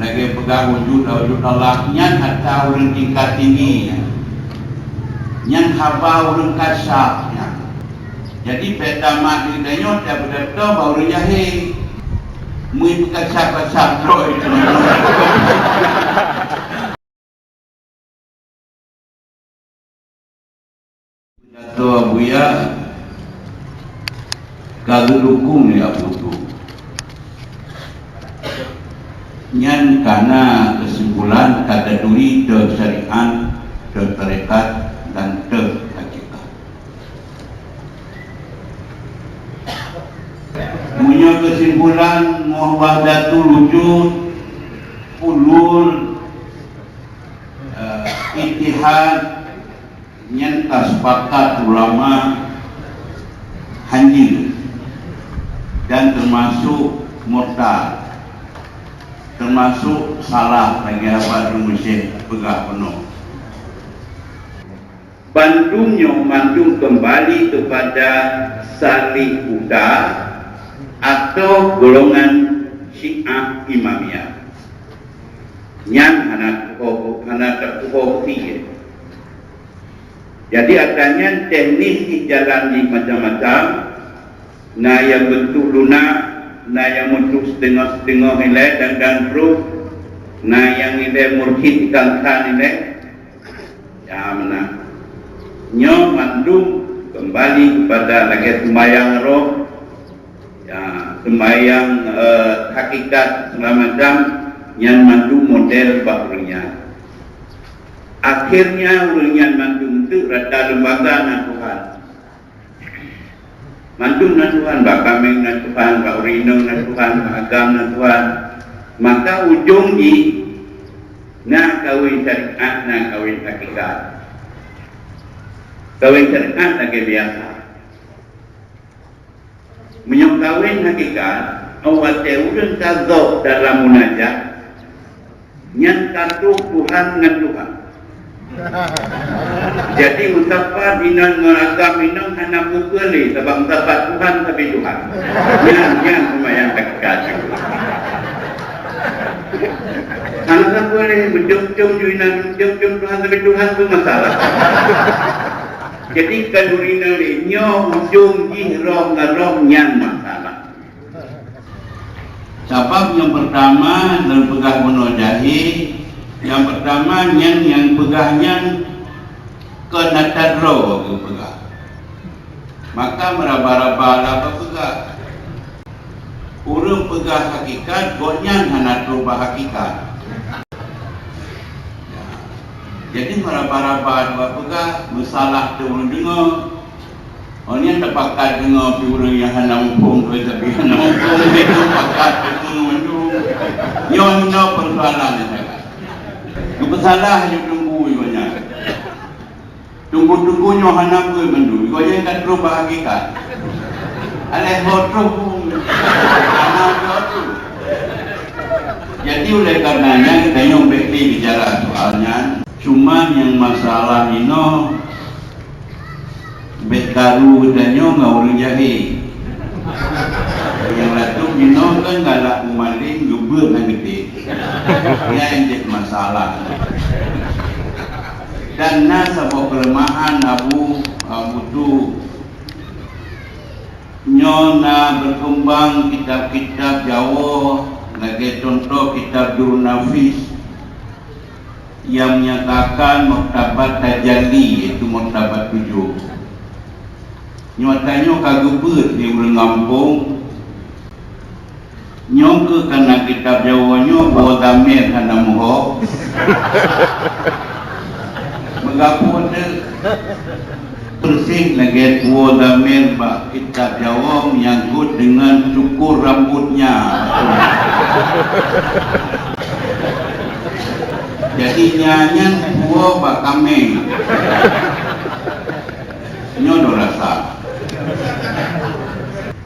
lagi pegang wujud Allah nyan hatta urang tingkat tinggi nyan khabar urang kasar. Jadi pertama di danyot ya betul baru jahe mui kasar roy jatuh buya kalau dukung ya butuh nyan karena kesimpulan kata duri te syariat te tarekat dan te hakikat punya kesimpulan muwahdatul wujud ulul ittihad nyan sepakat ulama hanjil dan termasuk murtad termasuk salah lagi apa rumusnya pegah penuh. Bandung kembali kepada Salih Buddha atau golongan Syiah Imamiyah. Nyan anak terkuhoti. Jadi adanya teknis di jalan di macam-macam. Nah yang bentuk lunak, nah yang bentuk setengah-setengah nilai dan proof, nah yang nilai murhid kan nilai. Ya mana? Nyo mandum kembali kepada lagi sembahyang roh, ya sembahyang hakikat segala macam yang mandum model barunya. Akhirnya ulunyan mandum itu rata lembaga na Tuhan. Mandum na Tuhan, Pak Kameng na Tuhan, Pak Urinong na Tuhan, Pak Agam na Tuhan. Maka ujung di na kawin syariat, na kawin hakikat. Kawin syariat lagi biasa. Menyok kawin hakikat, awal teurun kazok dalam munajat, nyan kartu Tuhan dengan Tuhan. Jadi musafah dinan meragam minum hanya bukeli sebab musafah Tuhan tapi Tuhan. Yang lumayan dekat. Kalau boleh menjum-jum juinan menjum-jum Tuhan tapi Tuhan itu masalah. Jadi kadurina nyo ujung jihrom ngarom yang masalah. Sebab yang pertama dalam pegah monojahi. Yang pertama yang pegahnya kena tadro ke pegah. Maka meraba-raba apa pegah. Urang pegah hakikat gonya hana rubah hakikat. Ya. Jadi meraba-raba dua pegah masalah tu urang dengar. Orang terpakat dengar pi urang yang hana umpung tapi hana umpung itu pakat itu. Nyonya persoalan kebesalah hanya tunggu ibunya. Tunggu nyohana gue mendu. Ibunya kan terus bahagikan. Aleh hotuh. Anak hotuh. Jadi oleh karenanya kita yang beli bicara soalnya. Cuma yang masalah ini bekaru dan nggak urung jahe. Yang latuk ini kan galak umaling jubur yang gede. Ia yang jadi masalah. Dan sebuah kelemahan Abu tu nyona berkembang kitab-kitab Jawa lagi contoh kitab Durun Nafis yang menyatakan Muktabat Tajalli iaitu Muktabat 7. Nyatanya kagubur di ulang kampung nyong ke karena kitab Jawa nyo bawa damir karena muho mengaku ada bersih lagi bawa damir pak kitab Jawa menyangkut dengan cukur rambutnya. Jadi nyanyian bawa pak kami nyo do rasa.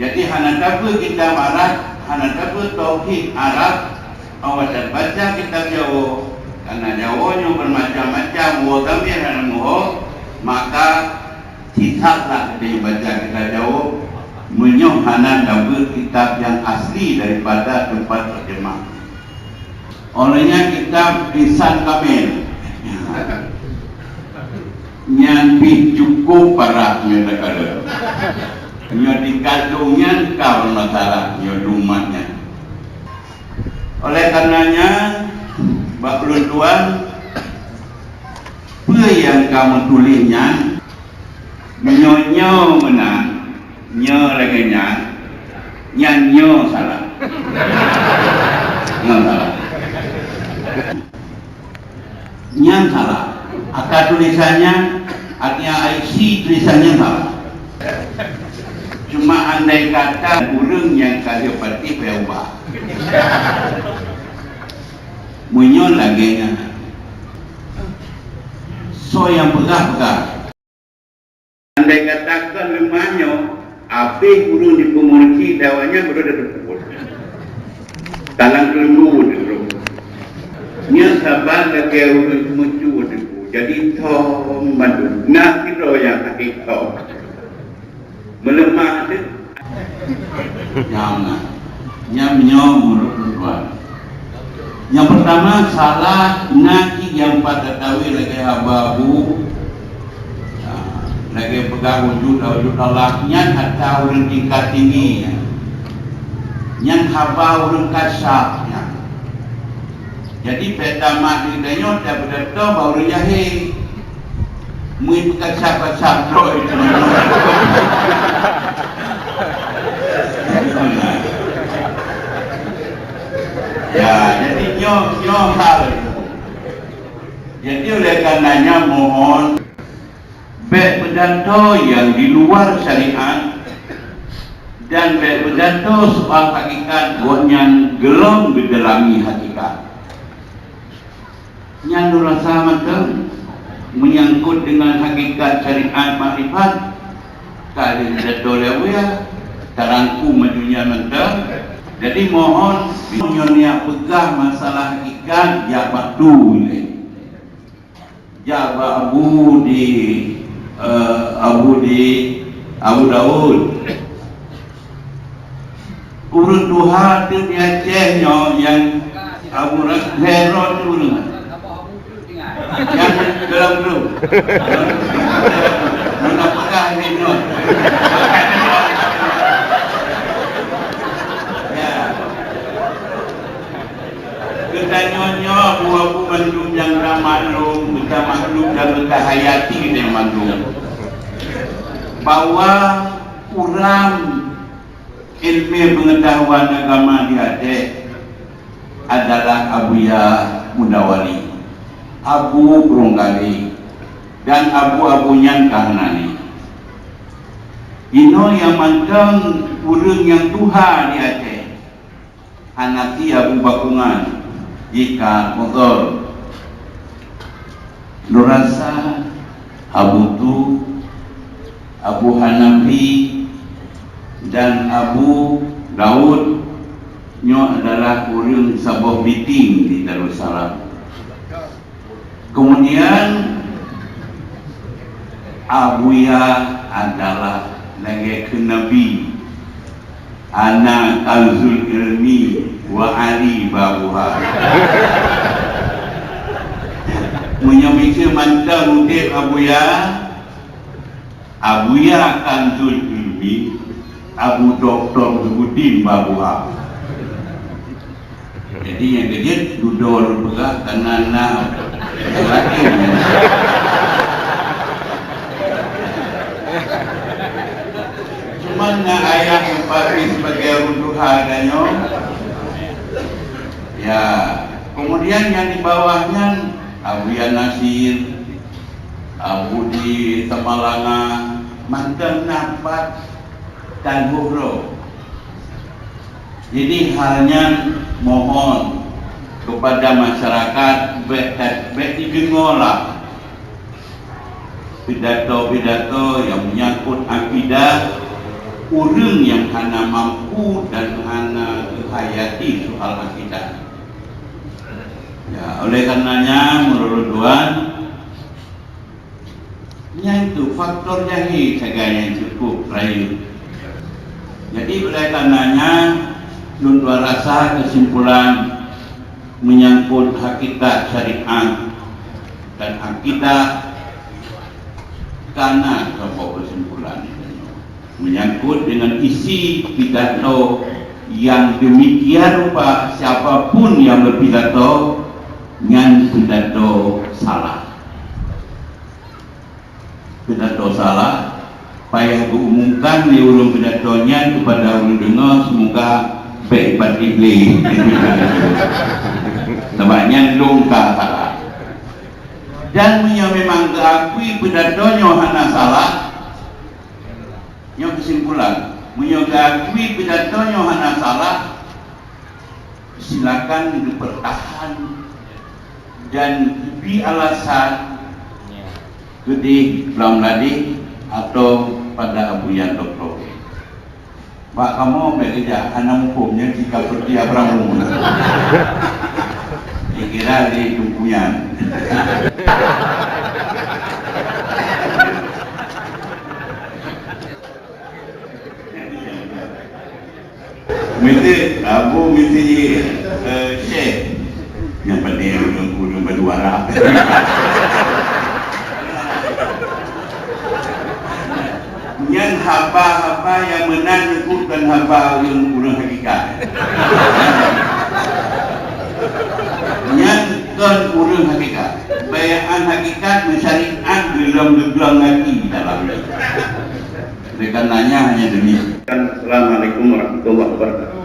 Jadi hana tabu kita marah, hana tabu tauhid Arab, awak baca kitab Jawa. Karena Jawanya bermacam-macam, wazamir hana muho, maka sisatlah kita baca kitab Jawa, menyoh hana tabu kitab yang asli daripada tempat terjemah. Olehnya kita lisan kamil. Nyambi cukup parahnya negara. Nyo dikandungnya kau masalah nyo dumatnya. Oleh karenanya, Bapak Tuan, apa yang kamu tulisnya, nyo menang, nyo lagi nyo salah. Nyo salah. Yang salah. Akar tulisannya, artinya IC tulisannya salah. Cuma andai kata burung yang kaya pati berubah. Munyon lagi nya. So yang pegang-pegang. Andai katakan lemahnya, api burung di komuniti dawanya berada terpukul. Talang kelembu dulu. Nya sabar lagi urut muncul dulu. Jadi tom bantu. Nah kita yang sakit tom. Melemah tu. Jangan. Nyamnya mulut tuan. Yang pertama salah naki yang pada tahu lagi hababu. Lagi pegang wujud Allah. Yang ada orang tingkat tinggi. Yang haba orang kasarnya. Jadi pertama di dalam daripada tu baru jahil. Mui berkacak-kacak tu itu. Ya, jadi nyom hal itu. Jadi oleh karenanya mohon baik berdanto yang di luar syariat dan baik berdanto soal hakikat yang gelong gedalami hakikat. Yang rasa macam menyangkut dengan hakikat syariat makrifat kali berdanto lewat tarangku majunya mentah. Jadi mohon nyonya pegah masalah hakikat jabat tu ni. Jabat Abu Abu Daud. Urut Tuhan tu di Acehnya yang Abu Herod tu dengan. Yang dalam tu. Mana pegah ni tu. Nyonya buah mandung yang ramalum, kita maklum dan kita hayati dengan mandung. Bahwa kurang ilmu pengetahuan agama di Aceh adalah Abuya Mundawali, Abu Bronggali, dan Abu-abunya Kahnani. Ino yang mandang urang yang Tuhan di Aceh, anaki Abu Bakungan. Jika motor Nurasa Abu Tu, Abu Hanafi dan Abu Daud nyo adalah urang sebuah meeting di Darussalam. Kemudian Abuya adalah lagi ke Nabi, anak Kanzul Ilmi wa Ali babuha. Menyamika mantap untuk Abuya Kanzul Ilmi, Abu Doktor Budin babuha. Jadi yang dia duduk pegah karena lagi. Mana ayah yang pasti sebagai runtuhannya. Ya, kemudian yang di bawahnya Abuya Nasir, Abu di Tamalanga, mantan Napat dan Huro. Jadi halnya mohon kepada masyarakat baik didengarlah pidato-pidato yang menyangkut akidah urang yang hana mampu dan hana hayati soal akidah. Ya, oleh karenanya menurut Tuhan yang itu faktor jahil segala yang cukup rayu. Jadi oleh karenanya Tuan rasa kesimpulan menyangkut hakikat syariat dan akidah, karena sebuah kesimpulan menyangkut dengan isi pidato yang demikian rupa, siapapun yang berpidato dengan pidato salah. Pidato salah, payah diumumkan di ulun pidatonya kepada ulun dengar, semoga baik iblis. Sebabnya longkar salah. Dan memang diakui pidatonya hana salah, yang kesimpulan menyokakui pidatonya hana salah, silakan dipertahan dan diberi alasan gede belum lagi atau pada Abu Yan Doktor. Pak, kamu bekerja anak hukumnya jika seperti Abramu. Dikira di tumpuyan. Mesti Abu mesti Syekh yang penting ujung berduara. Yang haba-haba yang menanyukkan haba yang kurang hakikat. Yang kan kurang hakikat. Bayaan hakikat mensyariat gelam-gelam lagi dalamnya. Oleh karenanya hanya demikian. Assalamualaikum warahmatullahi wabarakatuh.